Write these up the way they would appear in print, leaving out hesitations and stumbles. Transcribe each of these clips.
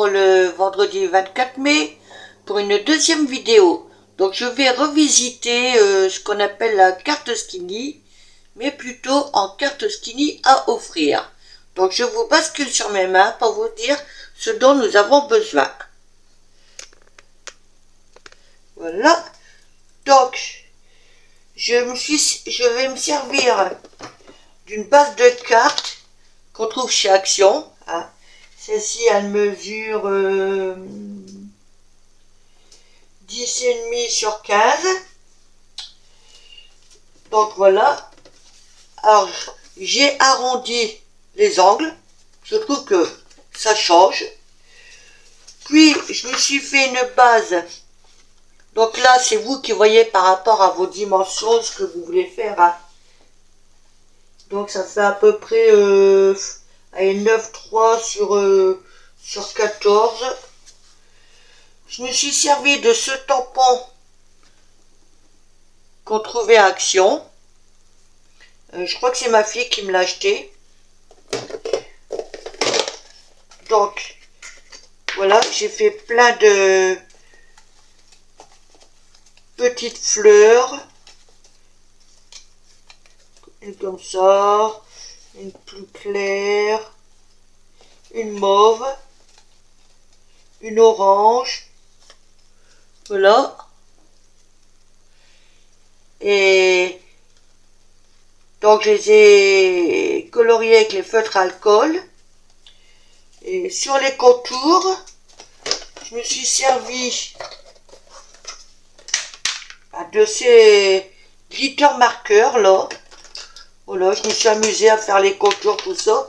pour le vendredi 24 mai pour une deuxième vidéo. Donc je vais revisiter ce qu'on appelle la carte skinny, mais plutôt en carte skinny à offrir. Donc je vous bascule sur mes mains pour vous dire ce dont nous avons besoin. Voilà. Donc je vais me servir d'une base de cartes qu'on trouve chez Action. Hein. Celle-ci, elle mesure 10,5 sur 15. Donc voilà. Alors, j'ai arrondi les angles. Je trouve que ça change. Puis, je me suis fait une base. Donc là, c'est vous qui voyez par rapport à vos dimensions ce que vous voulez faire. Hein. Donc ça fait à peu près 9,3 sur 14. Je me suis servi de ce tampon qu'on trouvait à Action. Je crois que c'est ma fille qui me l'a acheté. Donc voilà, j'ai fait plein de petites fleurs. Une comme ça, une plus claire, une mauve, une orange, voilà. Et donc je les ai coloriées avec les feutres à alcool. Et sur les contours, je me suis servi de ces glitter marqueurs là. Voilà, je me suis amusée à faire les contours, tout ça.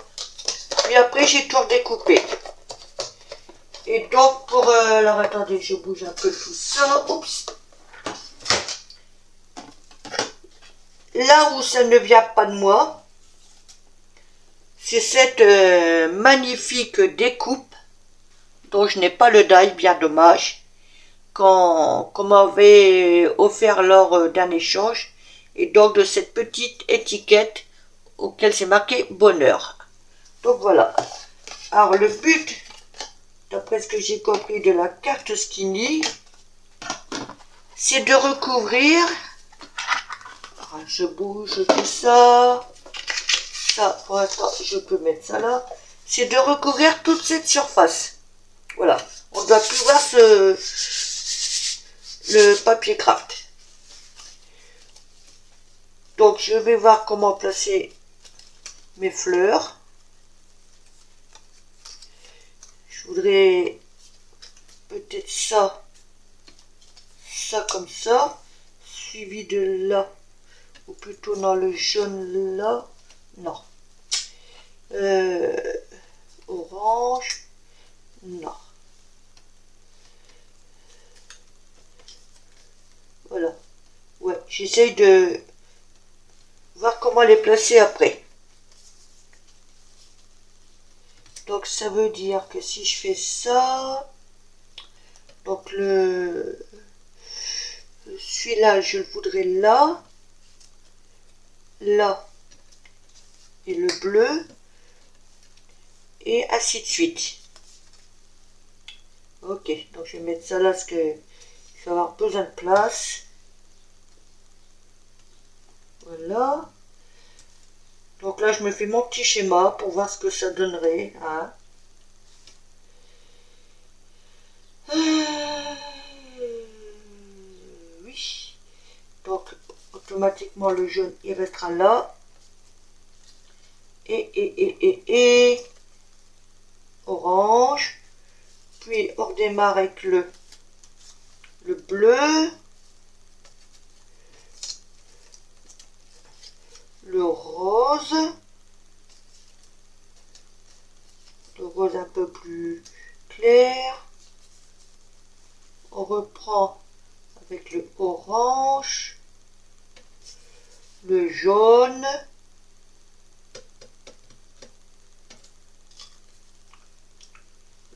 Puis après, j'ai tout redécoupé. Et donc, pour... alors, attendez, je bouge un peu tout ça. Oups. Là où ça ne vient pas de moi, c'est cette magnifique découpe, dont je n'ai pas le die, bien dommage, qu'on m'avait offert lors d'un échange. Et donc de cette petite étiquette auquel c'est marqué bonheur. Donc voilà. Alors le but, d'après ce que j'ai compris de la carte skinny, c'est de recouvrir. Alors, je bouge tout ça. Ça, pour l'instant, je peux mettre ça là. C'est de recouvrir toute cette surface. Voilà. On doit plus voir le papier craft. Donc je vais voir comment placer mes fleurs. Je voudrais peut-être ça comme ça, suivi de là, ou plutôt dans le jaune là, non. Orange, non. Voilà. Ouais, j'essaye de voir comment les placer après. Donc ça veut dire que si je fais ça, donc celui-là je le voudrais là, là et le bleu et ainsi de suite. Ok, donc je vais mettre ça là parce que je vais avoir besoin de place. Voilà. Donc là, je me fais mon petit schéma pour voir ce que ça donnerait. Hein. Oui. Donc, automatiquement, le jaune, il restera là. Et orange. Puis, on redémarre avec le bleu. Le rose un peu plus clair. On reprend avec le orange, le jaune,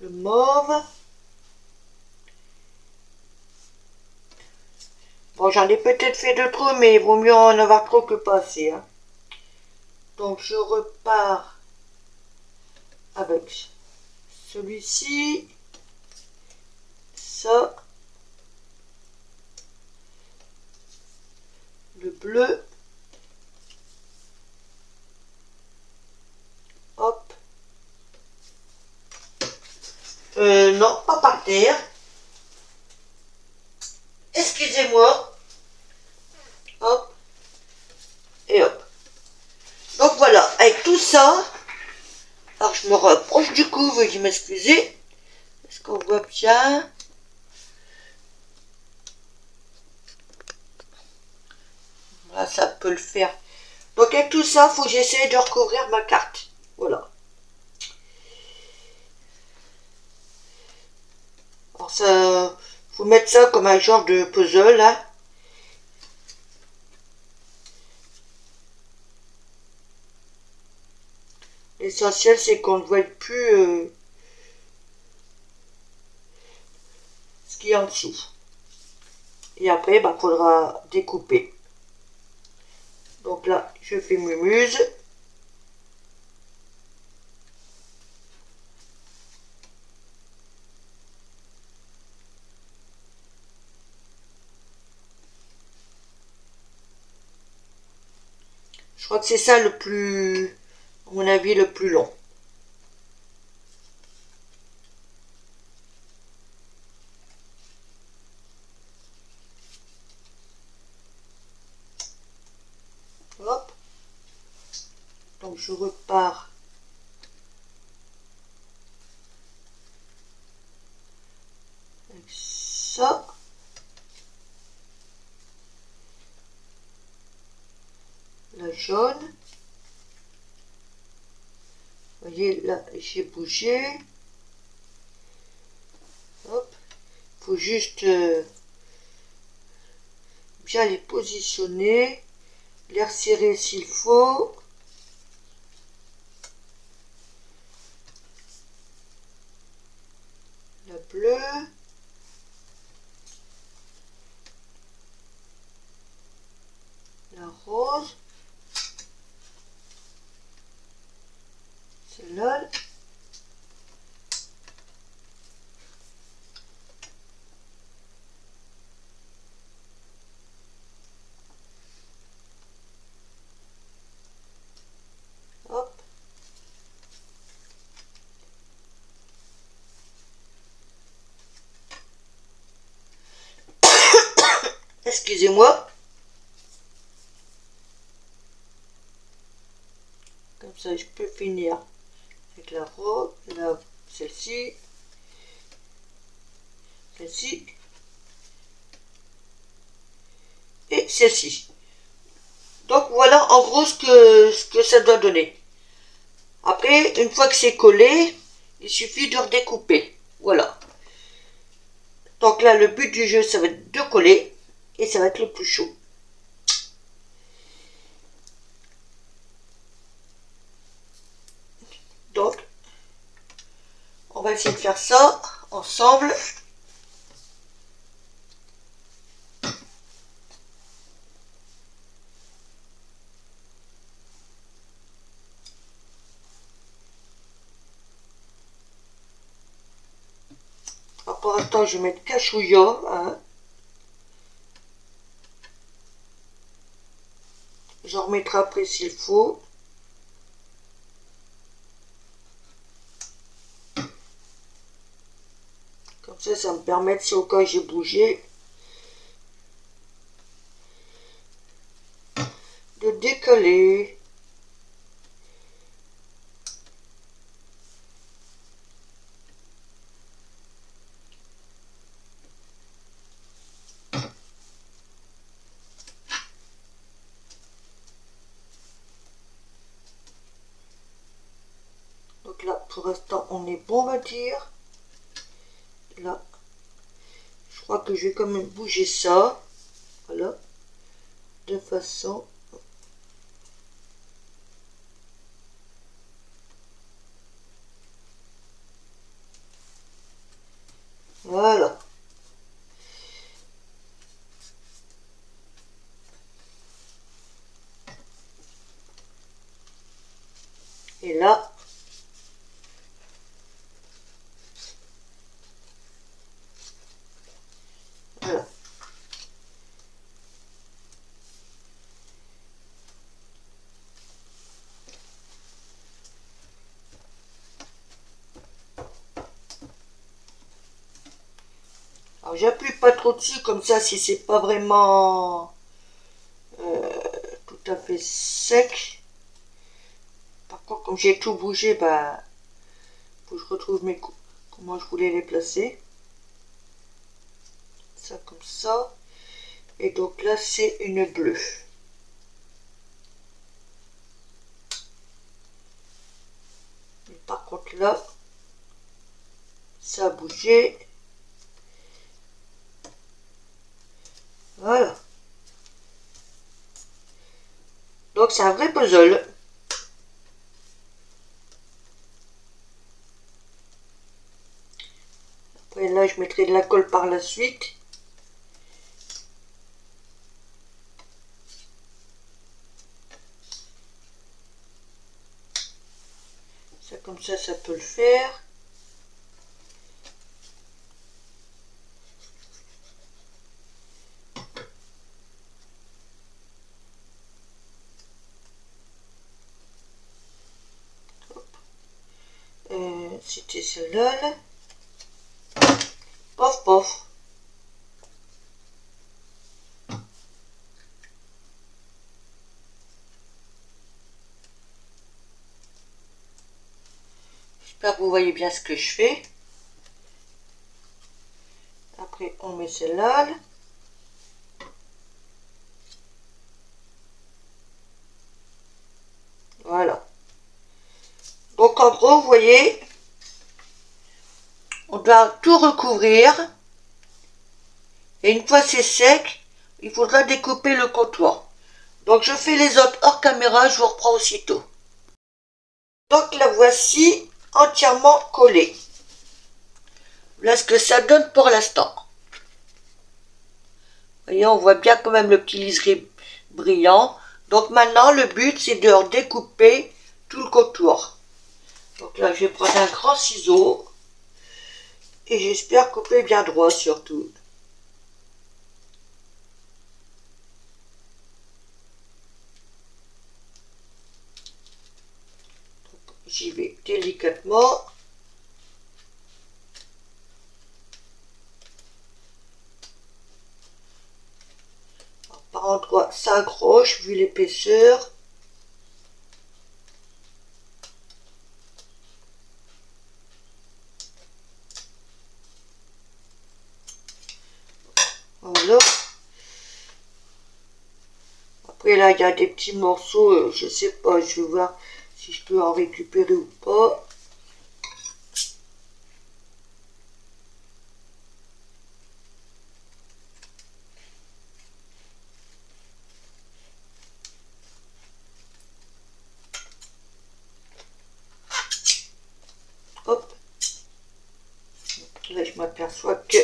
le mauve. Bon, j'en ai peut-être fait de trop, mais il vaut mieux en avoir trop que pas assez. Hein. Donc je repars avec celui-ci. ça. Le bleu. Hop. Non, pas par terre. Excusez-moi. Hop. Et hop. Donc voilà, avec tout ça, alors je me rapproche du cou, veuillez m'excuser. Est-ce qu'on voit bien? Voilà, ça peut le faire. Donc avec tout ça, il faut que j'essaie de recouvrir ma carte. Voilà. Alors ça, faut mettre ça comme un genre de puzzle là. L'essentiel c'est qu'on ne voit plus ce qu'il y a en dessous. Et après, il faudra découper. Donc là, je fais mumuse. Je crois que c'est ça le plus, à mon avis, le plus long. Hop. Donc je repars. Avec ça. La jaune. Vous voyez, là, j'ai bougé. Hop. Il faut juste bien les positionner. Les resserrer s'il faut. La bleue. La rose. Celle-là. Hop. Excusez-moi. Comme ça, je peux finir avec la rose, celle-ci, celle-ci et celle-ci. Donc voilà en gros ce que ça doit donner. Après, une fois que c'est collé, il suffit de redécouper. Voilà. Donc là, le but du jeu, ça va être de coller et ça va être le plus chaud. Donc, on va essayer de faire ça ensemble. Alors pour l'instant, je vais mettre cachouilla. Hein. J'en remettrai après s'il faut. Comme ça me permet, si au cas où j'ai bougé, de décoller. Donc là, pour l'instant, on est bon, on va dire. Là, je crois que je vais quand même bouger ça. Voilà. De façon... Voilà. Et là, Alors j'appuie pas trop dessus, comme ça si c'est pas vraiment tout à fait sec. Par contre, comme j'ai tout bougé, bah faut que je retrouve mes coups. Comment je voulais les placer. Ça comme ça. Et donc là c'est une bleue. Mais par contre là, ça a bougé. Voilà. Donc c'est un vrai puzzle. Après là je mettrai de la colle par la suite. Ça comme ça peut le faire. C'était celle-là. Là. Pof, pof. J'espère que vous voyez bien ce que je fais. Après, on met celle-là. Voilà. Donc, en gros, vous voyez, on doit tout recouvrir. Et une fois c'est sec, il faudra découper le contour. Donc, je fais les autres hors caméra, je vous reprends aussitôt. Donc, la voici entièrement collée. Voilà ce que ça donne pour l'instant. Vous voyez, on voit bien quand même le petit liseré brillant. Donc maintenant, le but, c'est de découper tout le contour. Donc là, je vais prendre un grand ciseau. Et j'espère couper bien droit surtout. J'y vais délicatement. Par endroits, ça accroche vu l'épaisseur. Voilà. Après là, il y a des petits morceaux, je sais pas, je vais voir si je peux en récupérer ou pas. Hop. Là, je m'aperçois que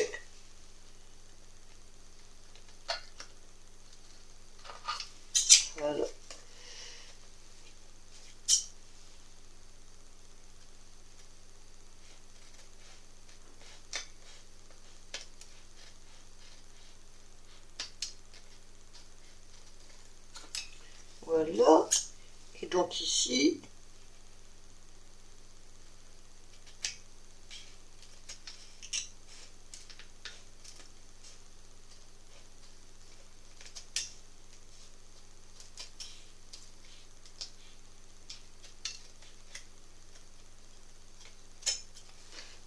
voilà. Voilà. Et donc ici,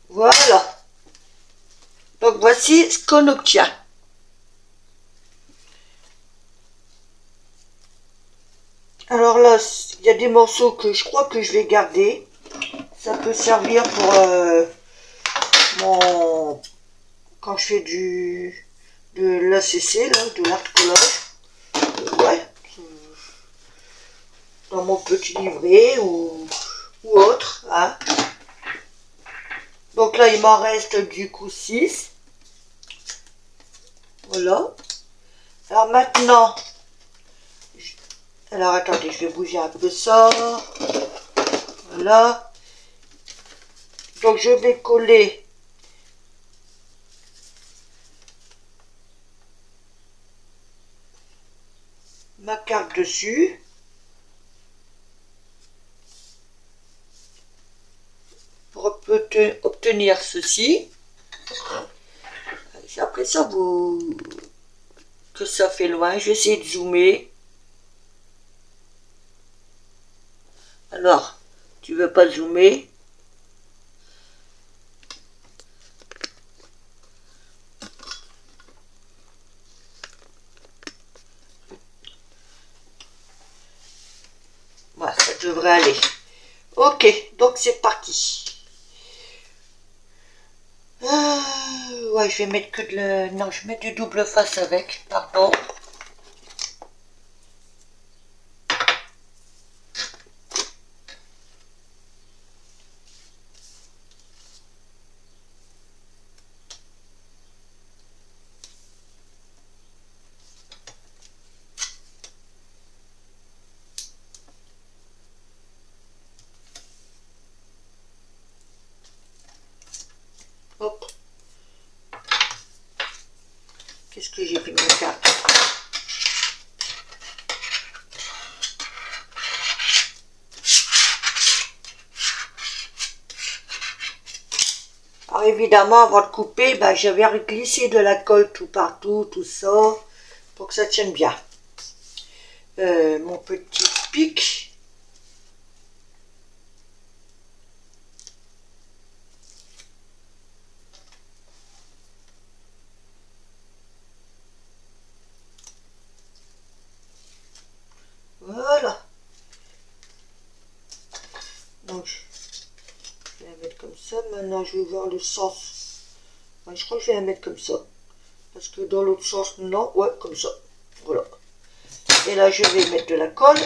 voilà. Donc voici ce qu'on obtient. Alors là, il y a des morceaux que je crois que je vais garder. Ça peut servir pour quand je fais de l'ACC, là, de l'art collage. Ouais. Dans mon petit livret ou autre. Hein. Donc là, il m'en reste du coup 6. Voilà. Alors maintenant, alors attendez, je vais bouger un peu ça. Voilà. Donc je vais coller ma carte dessus. Pour obtenir ceci. Si après ça, que ça fait loin, je vais essayer de zoomer. Alors, tu veux pas zoomer? Voilà, ça devrait aller. Ok, donc c'est parti. Ouais, je vais mettre que de la... Non, je mets du double face avec, pardon. Hop. Qu'est-ce que j'ai fait mes cartes? Alors évidemment, avant de couper, ben, j'avais glissé de la colle tout partout, tout ça, pour que ça tienne bien. Mon petit pic. Voilà. Donc, je vais la mettre comme ça. Maintenant, je vais voir le sens. Ouais, je crois que je vais la mettre comme ça. Parce que dans l'autre sens, non. Ouais, comme ça. Voilà. Et là, je vais mettre de la colle.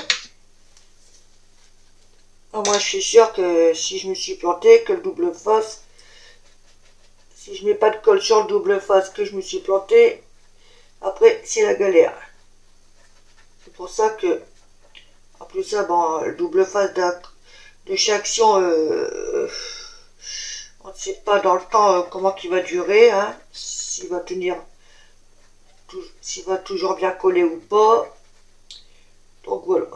Alors, moi, je suis sûre que si je me suis planté, que le double face, si je mets pas de colle sur le double face, que je me suis planté, après, c'est la galère. C'est pour ça que, en plus ça, bon, le double face de chaque action, on ne sait pas dans le temps comment il va durer, hein, s'il va tenir, s'il va toujours bien coller ou pas. Donc voilà.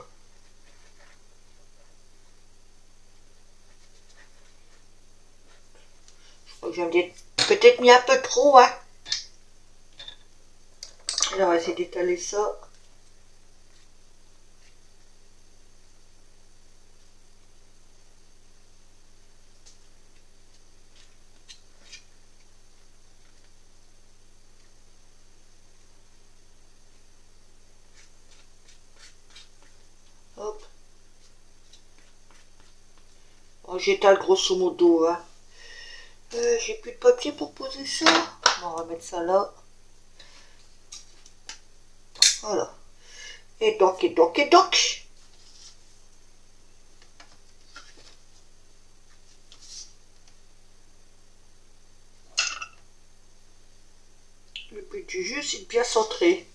Je crois que j'ai peut-être mis un peu trop, hein. Alors, on va essayer d'étaler ça. Hop. Oh, j'étale grosso modo, hein. J'ai plus de papier pour poser ça. Bon, on va mettre ça là. Voilà. Et donc. Le but du jeu, c'est de bien centrer.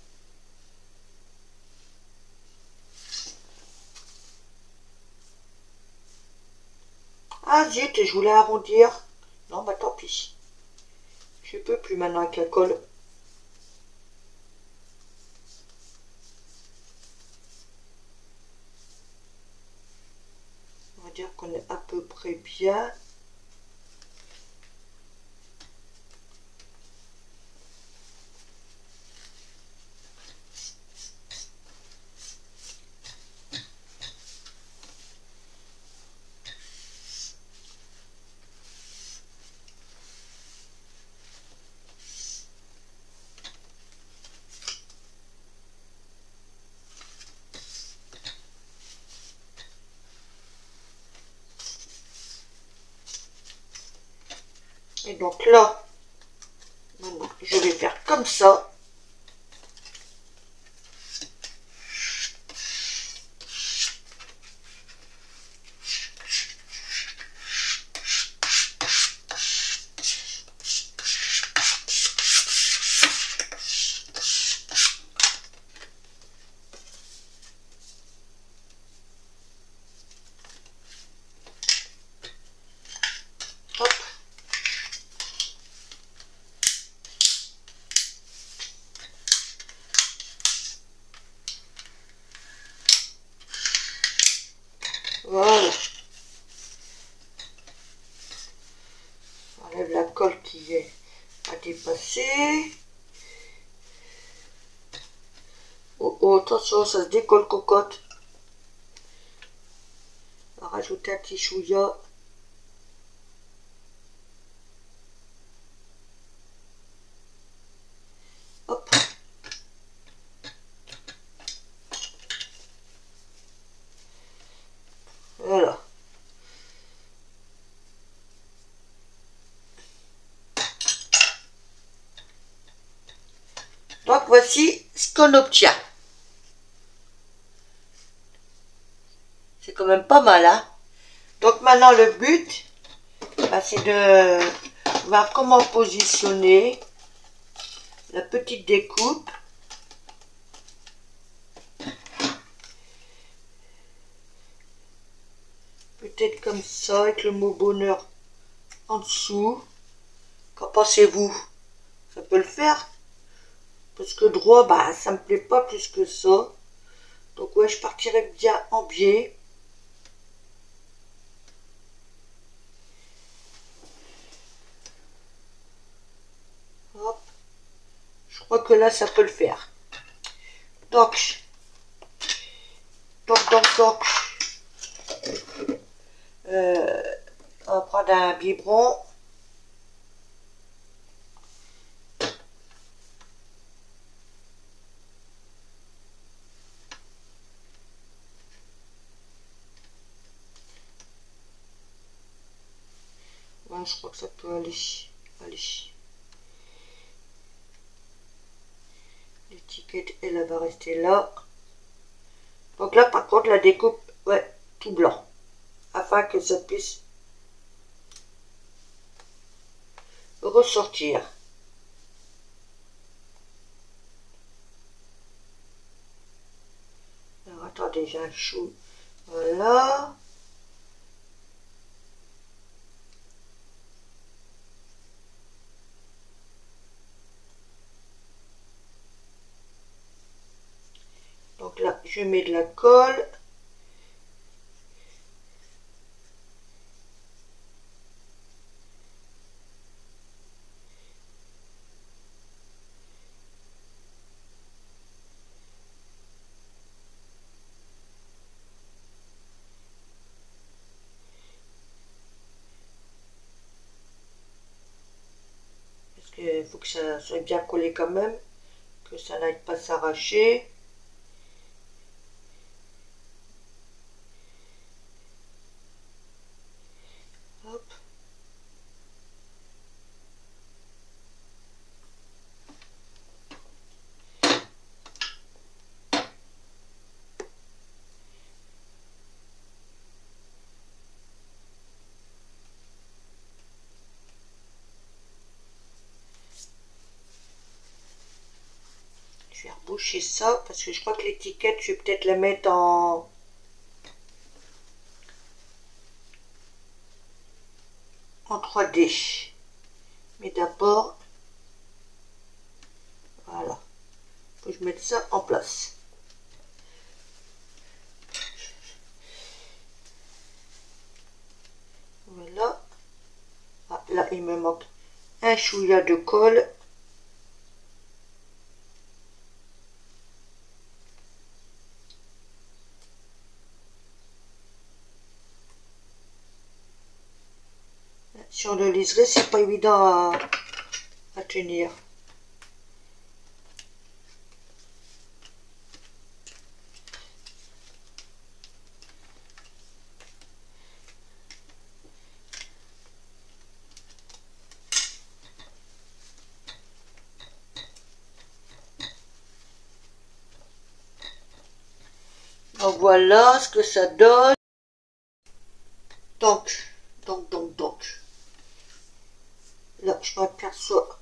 Ah zut, je voulais arrondir. Non, bah tant pis. Je peux plus maintenant avec la colle. On va dire qu'on est à peu près bien. Et donc là, maintenant, je vais faire comme ça. à dépasser. Oh, oh, attention, ça se décolle, cocotte. On va rajouter un petit chouïa. Hop. Voilà. Donc voici ce qu'on obtient. C'est quand même pas mal, hein. Donc maintenant le but, bah, c'est de voir comment positionner la petite découpe. Peut-être comme ça, avec le mot bonheur en dessous. Qu'en pensez-vous? Ça peut le faire? Parce que droit, bah, ça me plaît pas plus que ça. Donc ouais, je partirais bien en biais. Hop. Je crois que là, ça peut le faire. Donc, on va prendre un biberon. Ouais, je crois que ça peut aller. Allez. L'étiquette, elle va rester là. Donc là, par contre, la découpe, ouais, tout blanc. Afin que ça puisse ressortir. Alors, attendez, j'ai un chou. Voilà. Donc là, je mets de la colle. Parce qu'il faut que ça soit bien collé quand même. Que ça n'aille pas s'arracher. Hop. Je vais reboucher ça parce que je crois que l'étiquette, je vais peut-être la mettre en 3D. Mais d'abord, voilà, faut que je mette ça en place. Voilà. Ah, là, il me manque un chouïa de colle. Si on le liserait, c'est pas évident à tenir. Donc voilà ce que ça donne. Donc. Là, je m'aperçois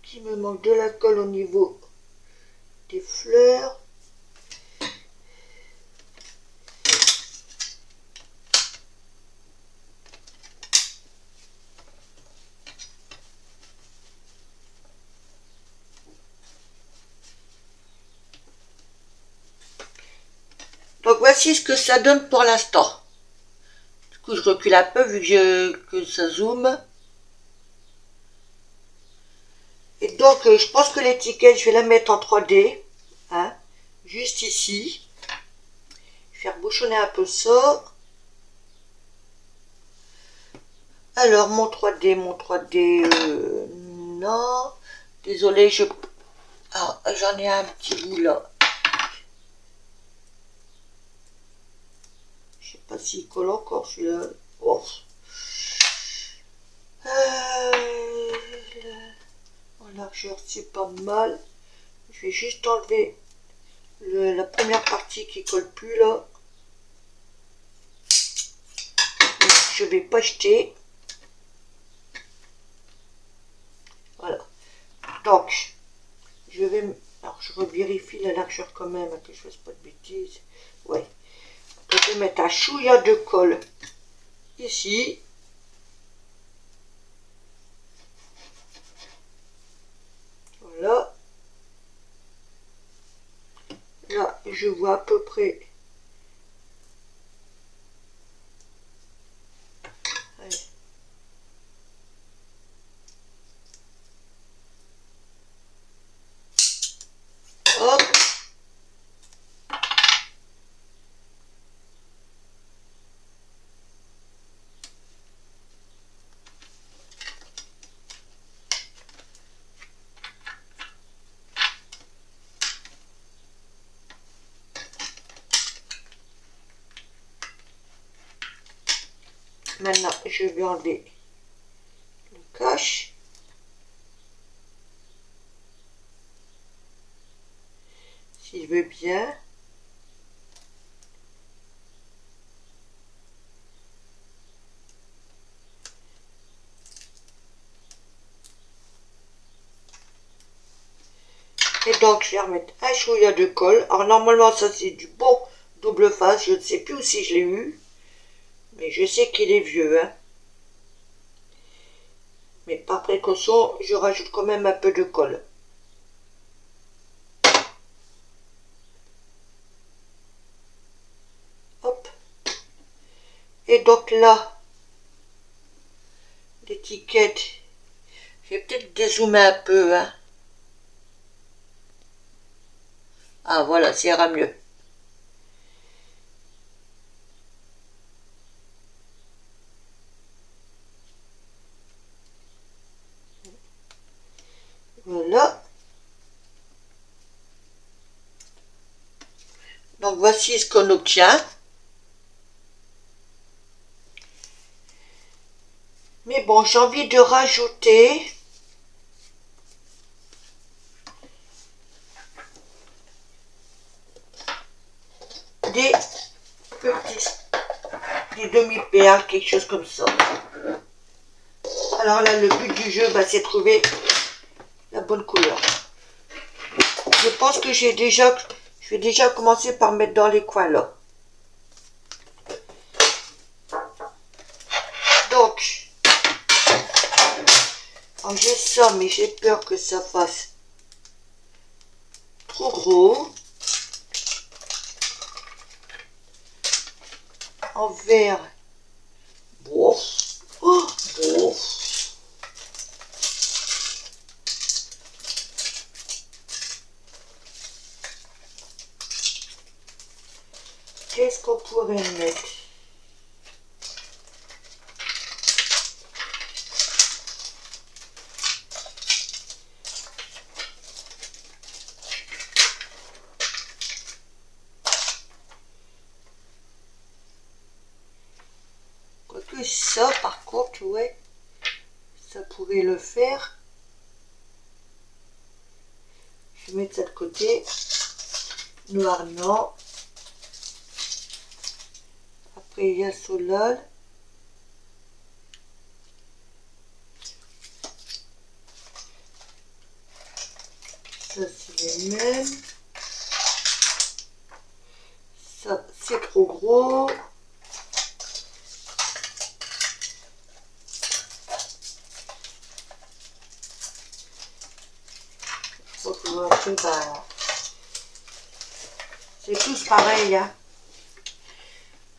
qu'il me manque de la colle au niveau des fleurs. Donc voici ce que ça donne pour l'instant. Du coup, je recule un peu vu que ça zoome. Et donc, je pense que l'étiquette, je vais la mettre en 3D, hein, juste ici. Je vais faire bouchonner un peu ça. Alors, mon 3D, non. Désolé, j'en ai un petit bout là. Je sais pas s'il colle encore celui-là. Oh. En largeur, c'est pas mal. Je vais juste enlever la première partie qui colle plus là. Je vais pas jeter. Voilà. Donc, alors, je revérifie la largeur quand même, que je fasse pas de bêtises. Ouais. Donc, je vais mettre un chouïa de colle ici. Voilà. Là, je vois à peu près. Allez. Hop. Maintenant, je vais enlever le cache. S'il veut bien. Et donc, je vais remettre un chouïa de colle. Alors, normalement, ça, c'est du bon double face. Je ne sais plus où si je l'ai eu. Mais je sais qu'il est vieux, hein. Mais par précaution, je rajoute quand même un peu de colle. Hop. Et donc là, l'étiquette, je vais peut-être dézoomer un peu, hein. Ah voilà, ça ira mieux. Voilà. Donc voici ce qu'on obtient. Mais bon, j'ai envie de rajouter des demi-perles, quelque chose comme ça. Alors là, le but du jeu, c'est trouver la bonne couleur. Je pense que je vais déjà commencer par mettre dans les coins là. Donc, j'ai ça, mais j'ai peur que ça fasse trop gros. En vert, bof, oh, bof. Qu'est-ce qu'on pourrait mettre? Quoique ça, par contre, ouais, ça pourrait le faire. Je vais mettre ça de côté. Noir, non. Après, il y a Solal. Ça, c'est les mêmes. Ça, c'est trop gros. C'est tous pareil, hein.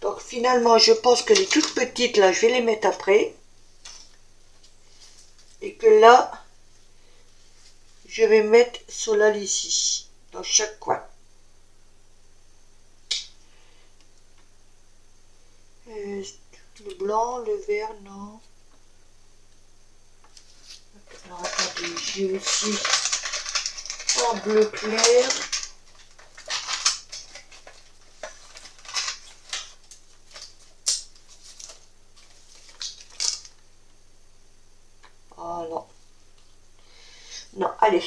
Donc finalement, je pense que les toutes petites, là, je vais les mettre après. Et que là, je vais mettre sur la lisse ici, dans chaque coin. Le blanc, le vert, non. Alors attendez, j'ai aussi en bleu clair. Oh non. Non, allez.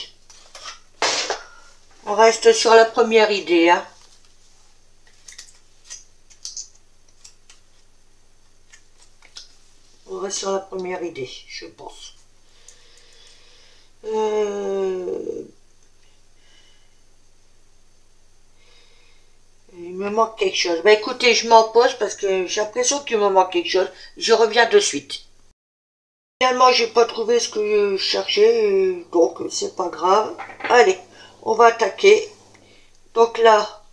On reste sur la première idée, hein. On reste sur la première idée, je pense. Il me manque quelque chose. Bah écoutez, je m'en pose parce que j'ai l'impression qu'il me manque quelque chose. Je reviens de suite. Finalement, j'ai pas trouvé ce que je cherchais, donc c'est pas grave. Allez, on va attaquer. Donc là,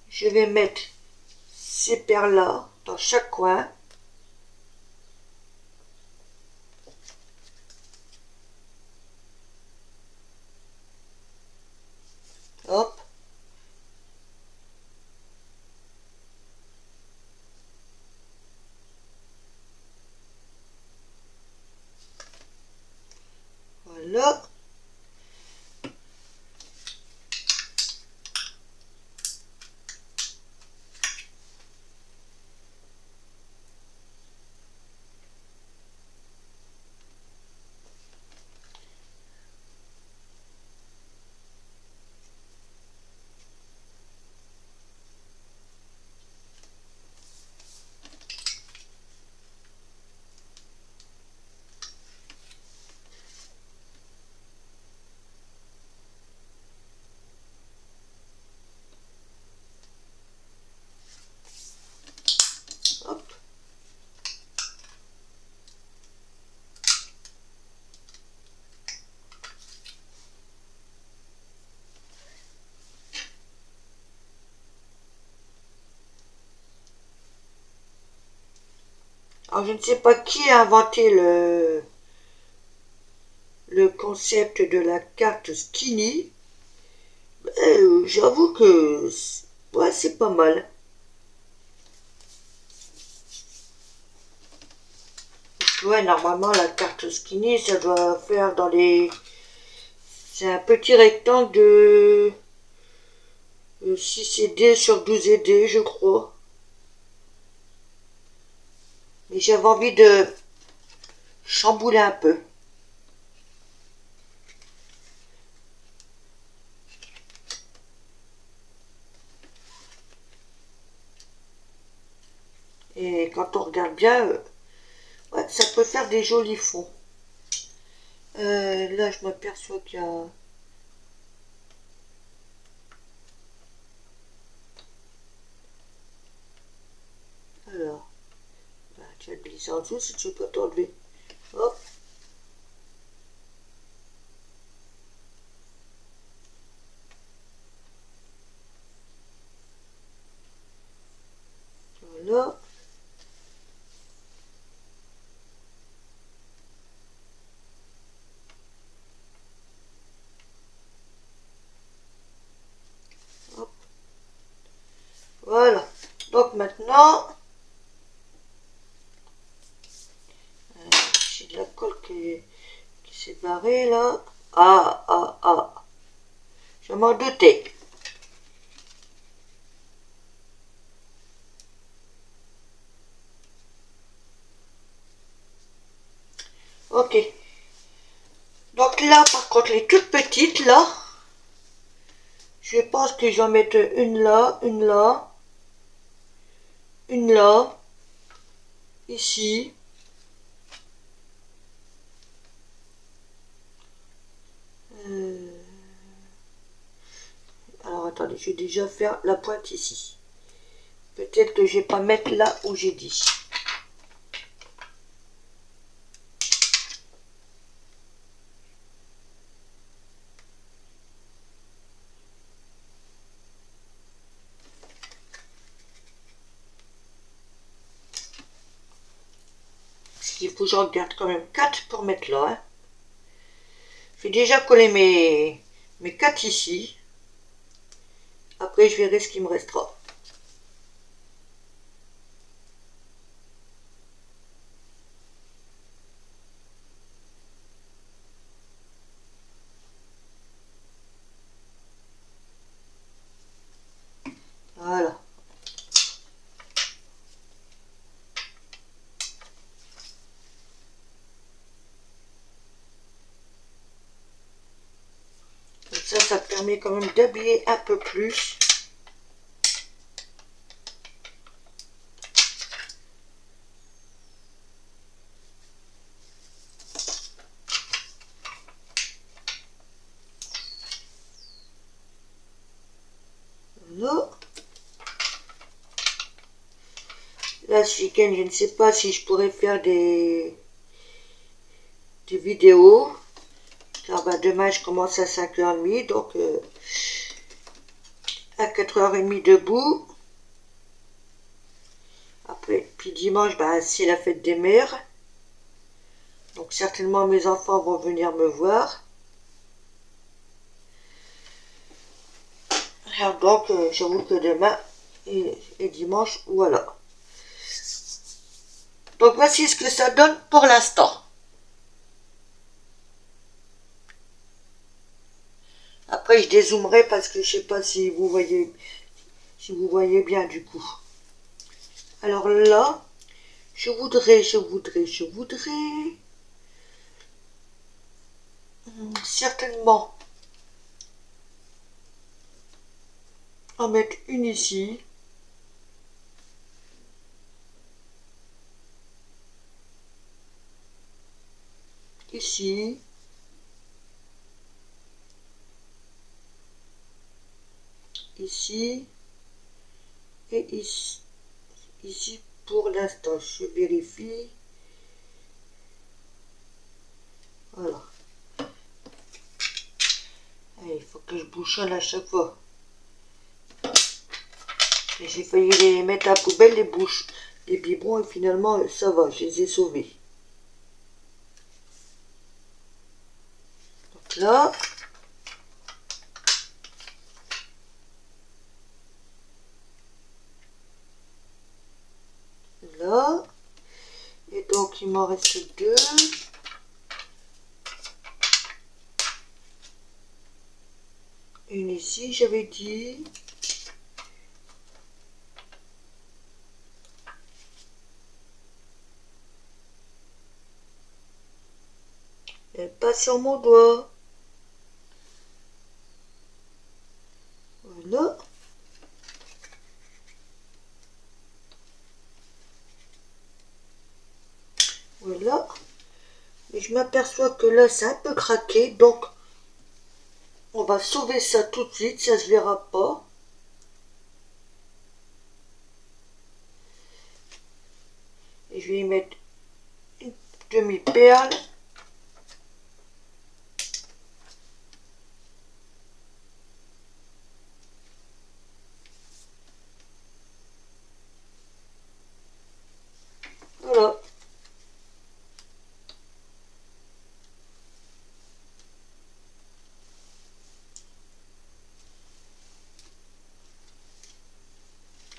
je vais mettre ces perles-là dans chaque coin. Hop. Voilà. Hop. Alors, je ne sais pas qui a inventé le concept de la carte skinny. J'avoue que ouais, c'est pas mal. Ouais, normalement, la carte skinny, ça doit faire dans les... C'est un petit rectangle de 6 ED sur 12 ED, je crois. Mais j'avais envie de chambouler un peu. Et quand on regarde bien, ouais, ça peut faire des jolis fonds. Là, je m'aperçois qu'il y a... Alors, bah, tu vas te glisser en dessous si tu peux t'enlever. Hop. Voilà. Hop. Voilà. Donc maintenant, j'ai de la colle qui s'est barrée là. Ah, ah, ah. Je m'en doutais. Ok. Donc là, par contre, les toutes petites, là, je pense que je vais en mettre une là, une là, une là, ici. Alors, attendez, je vais déjà faire la pointe ici. Peut-être que je vais pas mettre là où j'ai dit. Il faut que j'en garde quand même 4 pour mettre là. Hein. Je vais déjà coller mes 4 ici. Après, je verrai ce qui me restera. Voilà. Comme ça permet quand même d'habiller un peu plus. Voilà. Là, ce week-end, je ne sais pas si je pourrais faire des vidéos. Car bah, demain, je commence à 5h30, donc à 4h30 debout. Après, puis dimanche, bah, c'est la fête des mères. Donc certainement, mes enfants vont venir me voir. Alors donc, j'avoue que demain et dimanche, voilà. Donc voici ce que ça donne pour l'instant. Après, je dézoomerai parce que je sais pas si vous voyez bien du coup. Alors là, je voudrais certainement en mettre une ici. Ici. Ici. Et ici. Ici pour l'instant. Je vérifie. Voilà. Allez, il faut que je bouchonne à chaque fois. J'ai failli les mettre à la poubelle, les biberons, et finalement, ça va, je les ai sauvés. Donc là, là, et donc il m'en reste 2. Une ici, j'avais dit. Elle passe sur mon doigt. Voilà. Voilà. Et je m'aperçois que là, c'est un peu craqué. Donc, on va sauver ça tout de suite. Ça se verra pas. Et je vais y mettre une demi-perle. Voilà.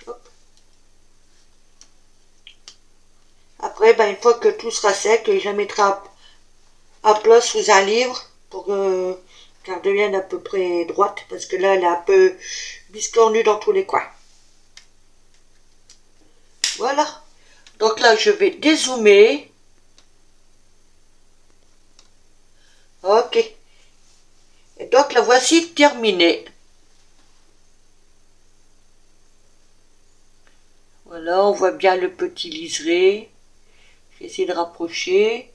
Hop. Après, ben, une fois que tout sera sec, je la mettrai à plat sous un livre pour qu'elle devienne à peu près droite. Parce que là, elle est un peu biscornue dans tous les coins. Voilà. Donc là, je vais dézoomer. Ok. Et donc la voici terminée. Voilà, on voit bien le petit liseré. Je vais essayer de rapprocher.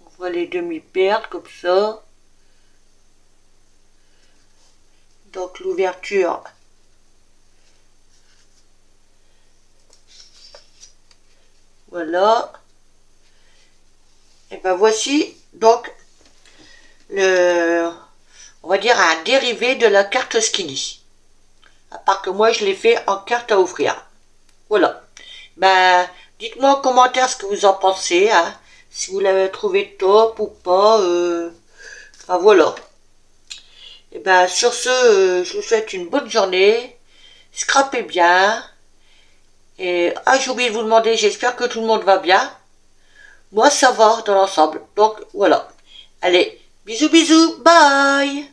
On voit les demi-perles comme ça. Donc l'ouverture. Voilà. Et ben voici donc on va dire un dérivé de la carte Skinny. À part que moi je l'ai fait en carte à offrir. Voilà. Ben dites-moi en commentaire ce que vous en pensez. Hein. si vous l'avez trouvé top ou pas. Enfin voilà. Et ben sur ce, je vous souhaite une bonne journée. Scrapez bien. Et j'ai oublié de vous demander, j'espère que tout le monde va bien. Moi ça va dans l'ensemble. Donc voilà. Allez, bisous bisous, bye.